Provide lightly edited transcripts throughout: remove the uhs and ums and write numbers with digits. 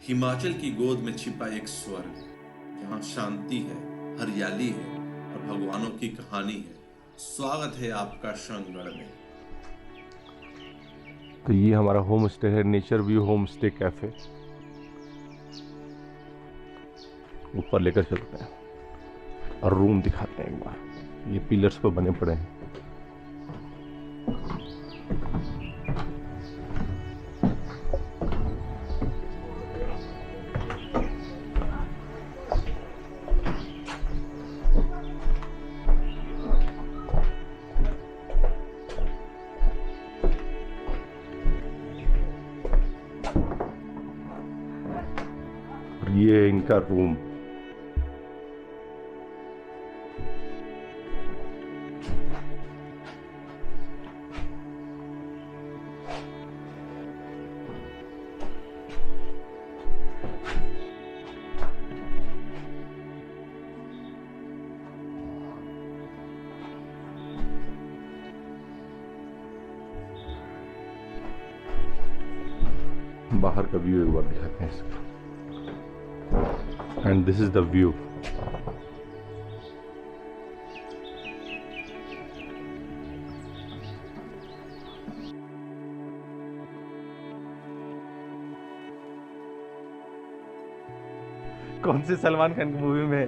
हिमाचल की गोद में छिपा एक स्वर्ग जहाँ शांति है, हरियाली है और भगवानों की कहानी है। स्वागत है आपका शंगगढ़ में। तो ये हमारा होम स्टे है, nature view home stay cafe. ऊपर लेकर चलते हैं और रूम दिखाते हैं एक बार। ये पिलर्स पर बने पड़े हैं। और ये है इनका रूम। बाहर का व्यू एक बार दिखाते हैं इसका। And this is the view. कौन सी सलमान खान की मूवी में?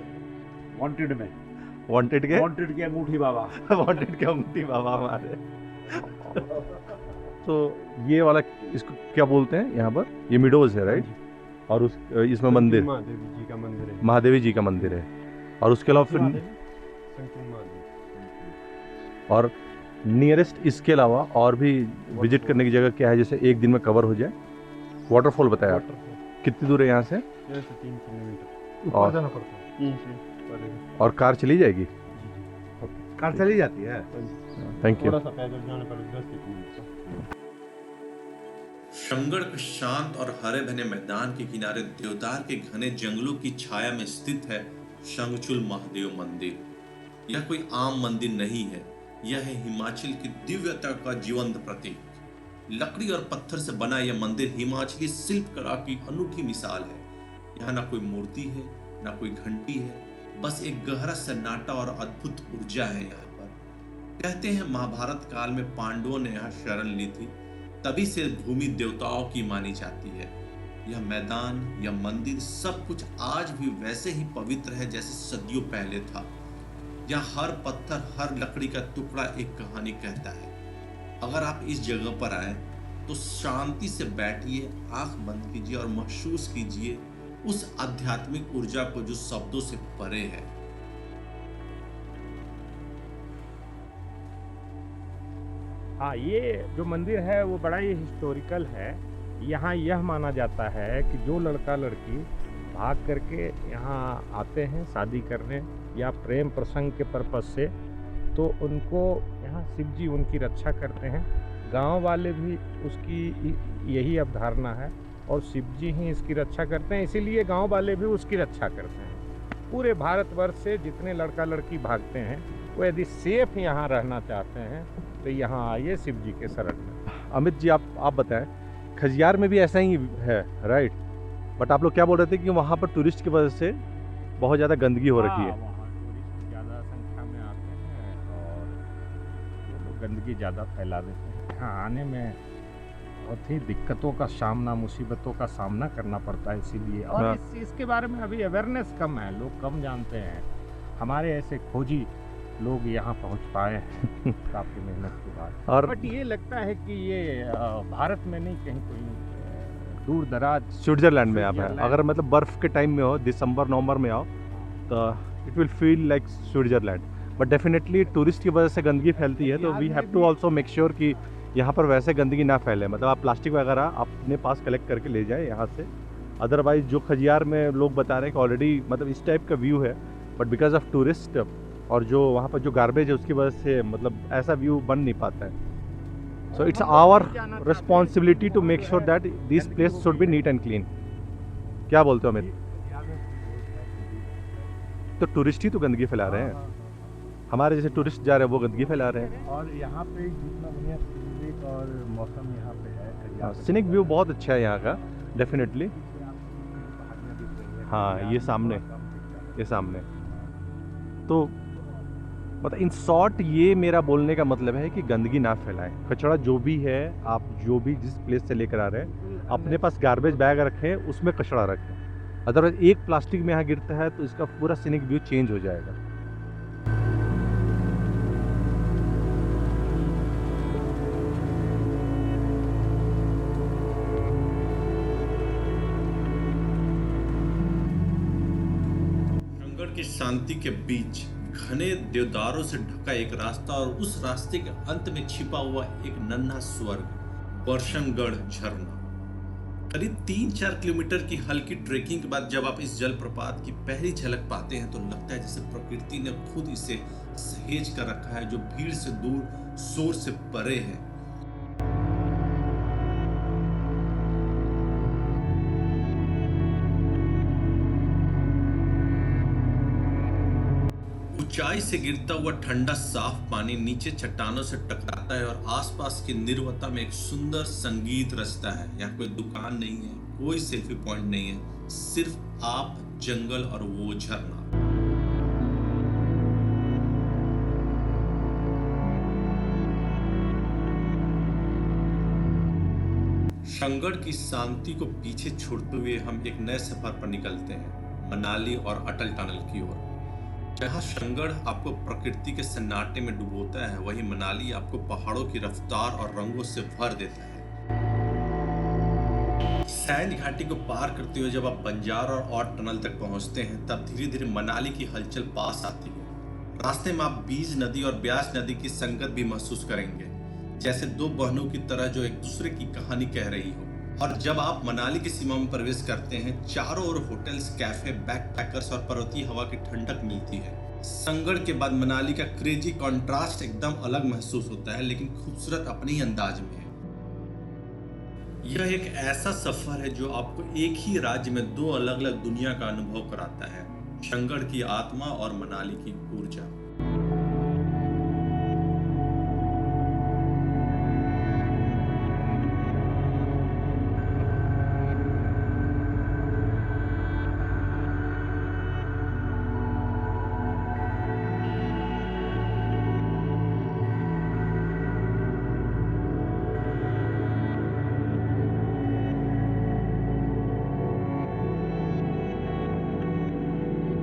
वांटेड में। वांटेड के वांटेड के अंगूठी बाबा। वांटेड के अंगूठी बाबा हमारे। तो ये वाला इसको क्या बोलते हैं यहाँ पर? ये मिडोज है, राइट? और उस इसमें मंदिर महादेवी जी का मंदिर है। महादेवी जी का मंदिर है। और उसके अलावा फिर और नियरेस्ट इसके अलावा और भी विजिट करने की जगह क्या है, जैसे एक दिन में कवर हो जाए? वाटरफॉल बताया आप। कितनी दूर है यहाँ से? 3 किलोमीटर और जाना पड़ता है। और कार चली जाएगी? कार चली जाती है। Thank you. थोड़ा सा पैदल जाना पड़ेगा 10 किलोमीटर। शंगगढ़ के शांत और हरे भरे मैदान के किनारे देवदार के घने जंगलों की छाया में स्थित है शंखचूल महादेव मंदिर। यह कोई आम मंदिर नहीं है, यह है हिमाचल की दिव्यता का जीवंत प्रतीक। लकड़ी और पत्थर से बना यह मंदिर हिमाचली शिल्प कला की अनूठी मिसाल है। यहाँ ना कोई मूर्ति है, ना कोई घंटी है, बस एक गहरा सन्नाटा और अद्भुत ऊर्जा है यहाँ पर। कहते हैं महाभारत काल में पांडवों ने यहाँ शरण ली थी, तभी से भूमि देवताओं की मानी जाती है। यह मैदान, यह मंदिर, सब कुछ आज भी वैसे ही पवित्र है जैसे सदियों पहले था। यहाँ हर पत्थर, हर लकड़ी का टुकड़ा एक कहानी कहता है। अगर आप इस जगह पर आए तो शांति से बैठिए, आंख बंद कीजिए और महसूस कीजिए उस आध्यात्मिक ऊर्जा को जो शब्दों से परे है। हाँ, ये जो मंदिर है वो बड़ा ही हिस्टोरिकल है। यहाँ यह माना जाता है कि जो लड़का लड़की भाग करके यहाँ आते हैं शादी करने या प्रेम प्रसंग के पर्पज से, तो उनको यहाँ शिव जी उनकी रक्षा करते हैं। गांव वाले भी उसकी यही अवधारणा है और शिव जी ही इसकी रक्षा करते हैं, इसीलिए गांव वाले भी उसकी रक्षा करते हैं। पूरे भारतवर्ष से जितने लड़का लड़की भागते हैं वो यदि सेफ यहाँ रहना चाहते हैं तो यहाँ आइए शिव जी के शरण में। अमित जी, आप बताएं, खजियार में भी ऐसा ही है, राइट? बट आप लोग क्या बोल रहे थे कि वहाँ पर टूरिस्ट की वजह से बहुत ज़्यादा गंदगी हो रखी है। वहाँ टूरिस्ट ज़्यादा संख्या में आते हैं और वो लोग गंदगी ज़्यादा फैला देते हैं। यहाँ आने में बहुत ही दिक्कतों का सामना, मुसीबतों का सामना करना पड़ता है, इसीलिए। और इसके बारे में अभी अवेयरनेस कम है, लोग कम जानते हैं। हमारे ऐसे खोजी लोग यहाँ पहुँच पाए हैं काफ़ी मेहनत के बाद। और बट ये लगता है कि ये भारत में नहीं, कहीं कोई दूर दराज स्विट्जरलैंड में आप हैं। अगर मतलब बर्फ़ के टाइम में हो, दिसंबर नवंबर में आओ, तो it will feel like Switzerland. But definitely tourist की वजह से गंदगी फैलती है, तो we have to also make sure कि यहाँ पर वैसे गंदगी ना फैले। मतलब आप प्लास्टिक वगैरह अपने पास कलेक्ट करके ले जाए यहाँ से। अदरवाइज जो खजियार में लोग बता रहे हैं कि ऑलरेडी मतलब इस टाइप का व्यू है, बट बिकॉज ऑफ टूरिस्ट और जो वहाँ पर जो गार्बेज है उसकी वजह से मतलब ऐसा व्यू बन नहीं पाता है। So it's our responsibility to make sure that this place should be neat and clean. क्या बोलते हो अमित? तो टूरिस्ट ही तो गंदगी फैला रहे हैं, हमारे जैसे टूरिस्ट जा रहे हैं वो गंदगी फैला रहे हैं। और यहाँ पे जितना बढ़िया सीनरी और मौसम यहाँ पे है, सीनिक व्यू बहुत अच्छा है यहाँ का, डेफिनेटली। हाँ ये सामने, ये सामने। तो मतलब इन शॉर्ट ये मेरा बोलने का मतलब है कि गंदगी ना फैलाएं। कचरा जो भी है, आप जो भी जिस प्लेस से लेकर आ रहे हैं, अपने पास गार्बेज बैग रखें, उसमें कचरा रखें। अदरवाइज एक प्लास्टिक में यहाँ गिरता है तो इसका पूरा सीनिक व्यू चेंज हो जाएगा। जंगल की शांति के बीच घने देवदारों से ढका एक रास्ता और उस रास्ते के अंत में छिपा हुआ एक नन्हा स्वर्ग, बरशनगढ़ झरना। करीब 3-4 किलोमीटर की हल्की ट्रेकिंग के बाद जब आप इस जलप्रपात की पहली झलक पाते हैं तो लगता है जैसे प्रकृति ने खुद इसे सहेज कर रखा है, जो भीड़ से दूर, शोर से परे है। ऊंचाई से गिरता हुआ ठंडा साफ पानी नीचे चट्टानों से टकराता है और आसपास की निर्वता में एक सुंदर संगीत रचता है। यहाँ कोई दुकान नहीं है, कोई सेल्फी पॉइंट नहीं है, सिर्फ आप, जंगल और वो झरना। शंगड़ की शांति को पीछे छोड़ते हुए हम एक नए सफर पर निकलते हैं, मनाली और अटल टनल की ओर। जहाँ शंगड़ आपको प्रकृति के सन्नाटे में डुबोता है, वहीं मनाली आपको पहाड़ों की रफ्तार और रंगों से भर देता है। सैंज घाटी को पार करते हुए जब आप बंजार और टनल तक पहुंचते हैं, तब धीरे धीरे मनाली की हलचल पास आती है। रास्ते में आप बीज नदी और ब्यास नदी की संगत भी महसूस करेंगे, जैसे दो बहनों की तरह जो एक दूसरे की कहानी कह रही हो। और जब आप मनाली की सीमा में प्रवेश करते हैं, चारों ओर होटल्स, कैफे, बैकपैकर्स और पर्वतीय हवा की ठंडक मिलती है। संगड़ के बाद मनाली का क्रेजी कॉन्ट्रास्ट एकदम अलग महसूस होता है, लेकिन खूबसूरत अपने ही अंदाज में है। यह एक ऐसा सफर है जो आपको एक ही राज्य में दो अलग अलग दुनिया का अनुभव कराता है, शंगड़ की आत्मा और मनाली की ऊर्जा।